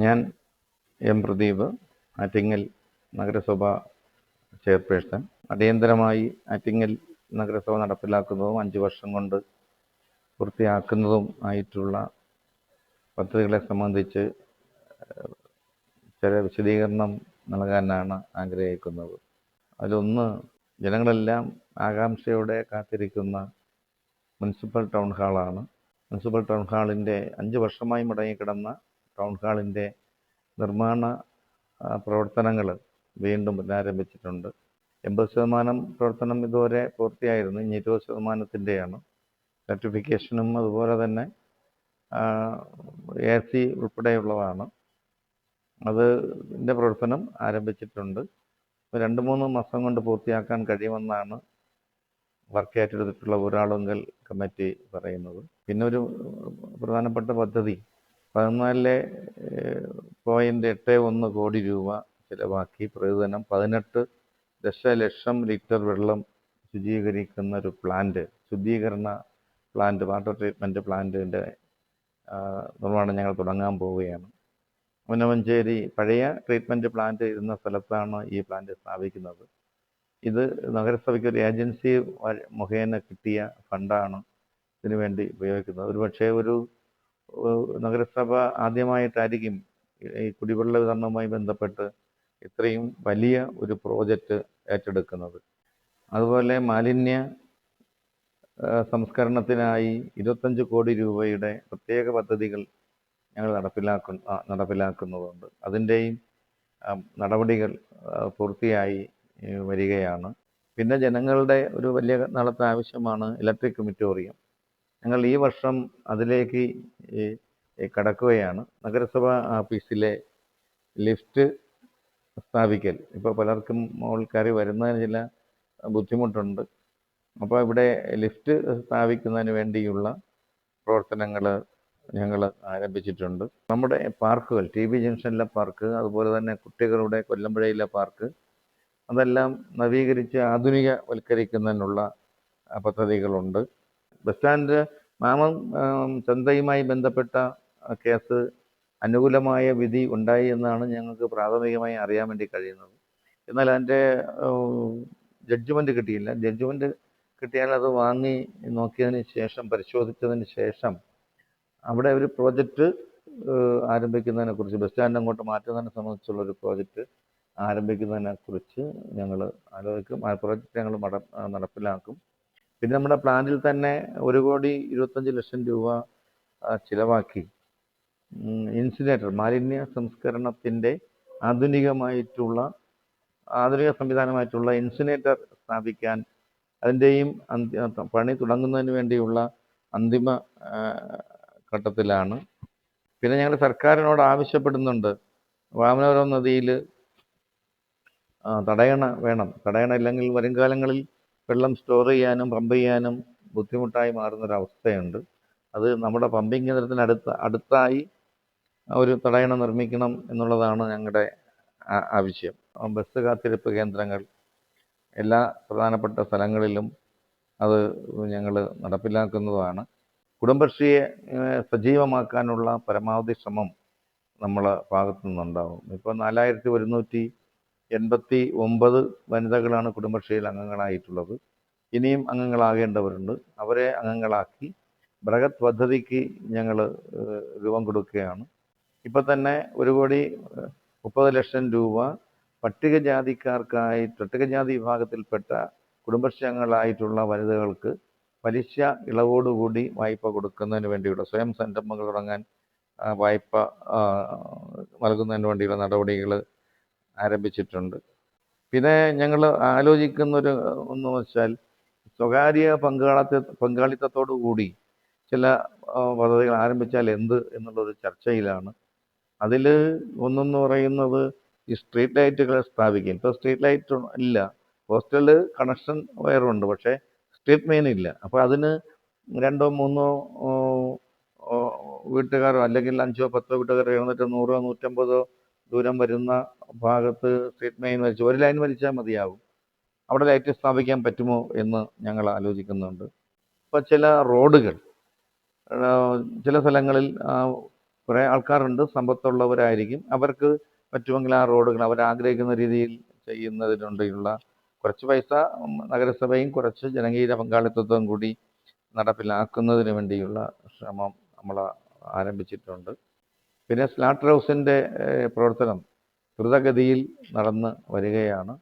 ഞാൻ എം പ്രദീപ്, ആറ്റിങ്ങൽ നഗരസഭ ചെയർപേഴ്സൺ. അടിയന്തരമായി ആറ്റിങ്ങൽ നഗരസഭ നടപ്പിലാക്കുന്നതും 5 വർഷം കൊണ്ട് പൂർത്തിയാക്കുന്നതും ആയിട്ടുള്ള പദ്ധതികളെ സംബന്ധിച്ച് ചില വിശദീകരണം നൽകാനാണ് ആഗ്രഹിക്കുന്നത്. അതിലൊന്ന്, ജനങ്ങളെല്ലാം ആകാംക്ഷയോടെ കാത്തിരിക്കുന്ന മുനിസിപ്പൽ ടൗൺ ഹാളാണ്. മുനിസിപ്പൽ ടൗൺ ഹാളിൻ്റെ 5 വർഷമായി മുടങ്ങിക്കിടന്ന ടൗൺ ഹാളിൻ്റെ നിർമ്മാണ പ്രവർത്തനങ്ങൾ വീണ്ടും പുനരാരംഭിച്ചിട്ടുണ്ട്. 80% പ്രവർത്തനം ഇതുവരെ പൂർത്തിയായിരുന്നു. ഇനി 20%-ൻ്റെയാണ്. സർട്ടിഫിക്കേഷനും അതുപോലെ തന്നെ AC ഉൾപ്പെടെയുള്ളതാണ്. അതിൻ്റെ പ്രവർത്തനം ആരംഭിച്ചിട്ടുണ്ട്. 2-3 മാസം കൊണ്ട് പൂർത്തിയാക്കാൻ കഴിയുമെന്നാണ് വർക്ക് ഏറ്റെടുത്തിട്ടുള്ള ഊരാളുങ്കൽ കമ്മിറ്റി പറയുന്നത്. പിന്നെ ഒരു പ്രധാനപ്പെട്ട പദ്ധതി 14.81 കോടി രൂപ ചിലവാക്കി പ്രതിദിനം 18 ദശലക്ഷം ലിറ്റർ വെള്ളം ശുചീകരിക്കുന്ന ഒരു ശുദ്ധീകരണ പ്ലാന്റ്, വാട്ടർ ട്രീറ്റ്മെൻറ്റ് പ്ലാന്റിൻ്റെ നിർമ്മാണം ഞങ്ങൾ തുടങ്ങാൻ പോവുകയാണ്. ഉന്നമഞ്ചേരി പഴയ ട്രീറ്റ്മെൻറ്റ് പ്ലാന്റ് ഇരുന്ന സ്ഥലത്താണ് ഈ പ്ലാന്റ് സ്ഥാപിക്കുന്നത്. ഇത് നഗരസഭയ്ക്ക് ഒരു ഏജൻസി മുഖേന കിട്ടിയ ഫണ്ടാണ് ഇതിനു വേണ്ടി ഉപയോഗിക്കുന്നത്. ഒരുപക്ഷെ ഒരു നഗരസഭ ആദ്യമായിട്ടായിരിക്കും ഈ കുടിവെള്ള വിതരണവുമായി ബന്ധപ്പെട്ട് ഇത്രയും വലിയ ഒരു പ്രോജക്റ്റ് ഏറ്റെടുക്കുന്നത്. അതുപോലെ മാലിന്യ സംസ്കരണത്തിനായി 25 കോടി രൂപയുടെ പ്രത്യേക പദ്ധതികൾ ഞങ്ങൾ നടപ്പിലാക്കുന്നുണ്ട്. അതിൻ്റെയും നടപടികൾ പൂർത്തിയായി വരികയാണ്. പിന്നെ ജനങ്ങളുടെ ഒരു വലിയ നാളത്തെ ആവശ്യമാണ് ഇലക്ട്രിക് ക്രിമറ്റോറിയം. ഞങ്ങൾ ഈ വർഷം അതിലേക്ക് കടക്കുകയാണ്. നഗരസഭ ഓഫീസിലെ ലിഫ്റ്റ് സ്ഥാപിക്കൽ, ഇപ്പോൾ പലർക്കും മുകളിൽ കയറി വരുന്നതിന് ചില ബുദ്ധിമുട്ടുണ്ട്. അപ്പോൾ ഇവിടെ ലിഫ്റ്റ് സ്ഥാപിക്കുന്നതിന് വേണ്ടിയുള്ള പ്രവർത്തനങ്ങൾ ഞങ്ങൾ ആരംഭിച്ചിട്ടുണ്ട്. നമ്മുടെ പാർക്കുകൾ, TB ജംഗ്ഷനിലെ പാർക്ക്, അതുപോലെ തന്നെ കുട്ടികളുടെ കൊല്ലമ്പുഴയിലെ പാർക്ക്, അതെല്ലാം നവീകരിച്ച് ആധുനികവൽക്കരിക്കുന്നതിനുള്ള പദ്ധതികളുണ്ട്. ബസ് സ്റ്റാൻഡ് ചന്തയുമായി ബന്ധപ്പെട്ട കേസ് അനുകൂലമായ വിധി ഉണ്ടായി എന്നാണ് ഞങ്ങൾക്ക് പ്രാഥമികമായി അറിയാൻ വേണ്ടി കഴിയുന്നത്. എന്നാൽ അതിൻ്റെ ജഡ്ജ്മെൻറ്റ് കിട്ടിയില്ല. ജഡ്ജ്മെൻറ്റ് കിട്ടിയാൽ അത് വാങ്ങി നോക്കിയതിന് ശേഷം, പരിശോധിച്ചതിന് ശേഷം അവിടെ ഒരു പ്രോജക്റ്റ് ആരംഭിക്കുന്നതിനെക്കുറിച്ച്, ബസ് സ്റ്റാൻഡ് അങ്ങോട്ട് മാറ്റുന്നതിനെ സംബന്ധിച്ചുള്ളൊരു പ്രോജക്റ്റ് ആരംഭിക്കുന്നതിനെക്കുറിച്ച് ഞങ്ങൾ ആലോചിക്കും. ആ പ്രോജക്റ്റ് ഞങ്ങൾ നടപ്പിലാക്കും. പിന്നെ നമ്മുടെ പ്ലാന്റിൽ തന്നെ 1,25,00,000 രൂപ ചിലവാക്കി ഇൻസിനേറ്റർ, മാലിന്യ സംസ്കരണത്തിൻ്റെ ആധുനിക സംവിധാനമായിട്ടുള്ള ഇൻസിനേറ്റർ സ്ഥാപിക്കാൻ, അതിൻ്റെയും പണി തുടങ്ങുന്നതിന് വേണ്ടിയുള്ള അന്തിമ ഘട്ടത്തിലാണ്. പിന്നെ ഞങ്ങൾ സർക്കാരിനോട് ആവശ്യപ്പെടുന്നുണ്ട്, വാമനപുരം നദിയിൽ തടയണ വേണം. തടയണ ഇല്ലെങ്കിൽ വരും കാലങ്ങളിൽ വെള്ളം സ്റ്റോർ ചെയ്യാനും പമ്പ് ചെയ്യാനും ബുദ്ധിമുട്ടായി മാറുന്നൊരവസ്ഥയുണ്ട്. അത് നമ്മുടെ പമ്പിങ് കേന്ദ്രത്തിന് അടുത്തായി ഒരു തടയണ നിർമ്മിക്കണം എന്നുള്ളതാണ് ഞങ്ങളുടെ ആവശ്യം. ബസ് കാത്തിരിപ്പ് കേന്ദ്രങ്ങൾ എല്ലാ പ്രധാനപ്പെട്ട സ്ഥലങ്ങളിലും അത് ഞങ്ങൾ നടപ്പിലാക്കുന്നതാണ്. കുടുംബശ്രീയെ സജീവമാക്കാനുള്ള പരമാവധി ശ്രമം നമ്മളെ ഭാഗത്തു നിന്നുണ്ടാവും. ഇപ്പോൾ 4189 വനിതകളാണ് കുടുംബശ്രീയിൽ അംഗങ്ങളായിട്ടുള്ളത്. ഇനിയും അംഗങ്ങളാകേണ്ടവരുണ്ട്. അവരെ അംഗങ്ങളാക്കി ബൃഹത് പദ്ധതിക്ക് ഞങ്ങൾ രൂപം കൊടുക്കുകയാണ്. ഇപ്പോൾ തന്നെ 1,30,00,000 രൂപ പട്ടികജാതി വിഭാഗത്തിൽപ്പെട്ട കുടുംബശ്രീ അംഗങ്ങളായിട്ടുള്ള വനിതകൾക്ക് പലിശ ഇളവോടുകൂടി വായ്പ കൊടുക്കുന്നതിന് വേണ്ടിയുള്ള, സ്വയം സംരംഭങ്ങൾ തുടങ്ങാൻ വായ്പ നൽകുന്നതിന് വേണ്ടിയുള്ള നടപടികൾ ആരംഭിച്ചിട്ടുണ്ട്. പിന്നെ ഞങ്ങൾ ഒന്ന് വെച്ചാൽ സ്വകാര്യ പങ്കാളിത്തത്തോടു കൂടി ചില പദ്ധതികൾ ആരംഭിച്ചാൽ എന്നുള്ളൊരു ചർച്ചയിലാണ്. അതിൽ ഒന്നെന്ന് പറയുന്നത് ഈ സ്ട്രീറ്റ് ലൈറ്റുകൾ സ്ഥാപിക്കും. ഇപ്പോൾ സ്ട്രീറ്റ് ലൈറ്റ് ഇല്ല, പോസ്റ്റൽ കണക്ഷൻ വയറുണ്ട്, പക്ഷേ സ്ട്രീറ്റ് മെയിൻ ഇല്ല. അപ്പോൾ അതിന് 2-3 വീട്ടുകാരോ അല്ലെങ്കിൽ 5-10 വീട്ടുകാരോ ചേർന്നിട്ട് 100-150 ദൂരം വരുന്ന ഭാഗത്ത് സ്ട്രീറ്റ് മെയിൻ വലിച്ച് ഒരു ലൈൻ വലിച്ചാൽ മതിയാകും. അവിടെ ലൈറ്റ് സ്ഥാപിക്കാൻ പറ്റുമോ എന്ന് ഞങ്ങൾ ആലോചിക്കുന്നുണ്ട്. ഇപ്പോൾ ചില റോഡുകൾ ചില സ്ഥലങ്ങളിൽ കുറേ ആൾക്കാരുണ്ട്, സമ്പത്തുള്ളവരായിരിക്കും. അവർക്ക് പറ്റുമെങ്കിൽ ആ റോഡുകൾ അവരാഗ്രഹിക്കുന്ന രീതിയിൽ ചെയ്യുന്നതിനുള്ള കുറച്ച് പൈസ നഗരസഭയും കുറച്ച് ജനകീയ പങ്കാളിത്തവും കൂടി നടപ്പിലാക്കുന്നതിന് വേണ്ടിയുള്ള ശ്രമം നമ്മൾ ആരംഭിച്ചിട്ടുണ്ട്. പിന്നെ സ്ലാട്ടർ ഹൗസിൻ്റെ പ്രവർത്തനം ദ്രുതഗതിയിൽ നടന്ന് വരികയാണ്.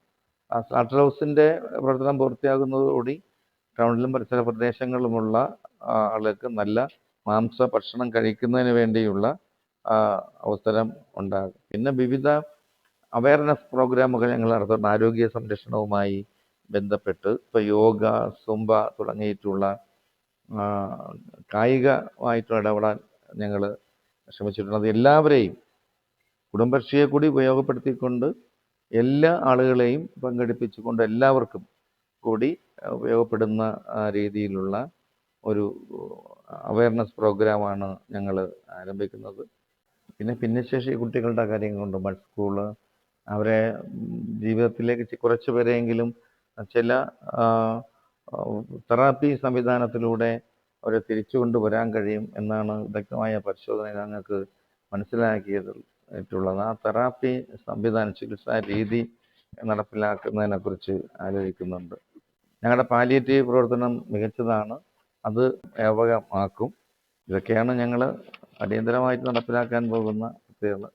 ആ സ്ലാട്ടർ ഹൗസിൻ്റെ പ്രവർത്തനം പൂർത്തിയാകുന്നതോടുകൂടി ടൗണിലും പരിസര പ്രദേശങ്ങളിലുമുള്ള ആളുകൾക്ക് നല്ല മാംസ ഭക്ഷണം കഴിക്കുന്നതിന് വേണ്ടിയുള്ള അവസരം ഉണ്ടാകും. പിന്നെ വിവിധ അവയർനെസ് പ്രോഗ്രാമുകൾ ഞങ്ങൾ നടത്തുന്നുണ്ട് ആരോഗ്യ സംരക്ഷണവുമായി ബന്ധപ്പെട്ട്. ഇപ്പോൾ യോഗ, സുംബ തുടങ്ങിയിട്ടുള്ള കായികമായിട്ടുള്ള ഇടപെടാൻ ഞങ്ങൾ ശ്രമിച്ചിട്ടുണ്ട്. അത് എല്ലാവരെയും കുടുംബശ്രീയെ കൂടി ഉപയോഗപ്പെടുത്തിക്കൊണ്ട് എല്ലാ ആളുകളെയും പങ്കെടുപ്പിച്ചുകൊണ്ട് എല്ലാവർക്കും കൂടി ഉപയോഗപ്പെടുന്ന രീതിയിലുള്ള ഒരു അവയർനെസ് പ്രോഗ്രാമാണ് ഞങ്ങൾ ആരംഭിക്കുന്നത്. പിന്നെ ഭിന്നശേഷി കുട്ടികളുടെ കാര്യം കൊണ്ട് ബഡ് സ്കൂള് അവരെ ജീവിതത്തിലേക്ക് കുറച്ച് പേരെങ്കിലും ചില തെറാപ്പി സംവിധാനത്തിലൂടെ അവരെ തിരിച്ചു കൊണ്ടുവരാൻ കഴിയും എന്നാണ് വ്യക്തമായ പരിശോധന ഞങ്ങൾക്ക് മനസ്സിലാക്കിയിട്ടുള്ളത്. ആ തെറാപ്പി സംവിധാനം, ചികിത്സാ രീതി നടപ്പിലാക്കുന്നതിനെക്കുറിച്ച് ആലോചിക്കുന്നുണ്ട്. ഞങ്ങളുടെ പാലിയേറ്റീവ് പ്രവർത്തനം മികച്ചതാണ്, അത് വ്യാപകമാക്കും. ഇതൊക്കെയാണ് ഞങ്ങൾ അടിയന്തരമായിട്ട് നടപ്പിലാക്കാൻ പോകുന്ന പ്രത്യേകത.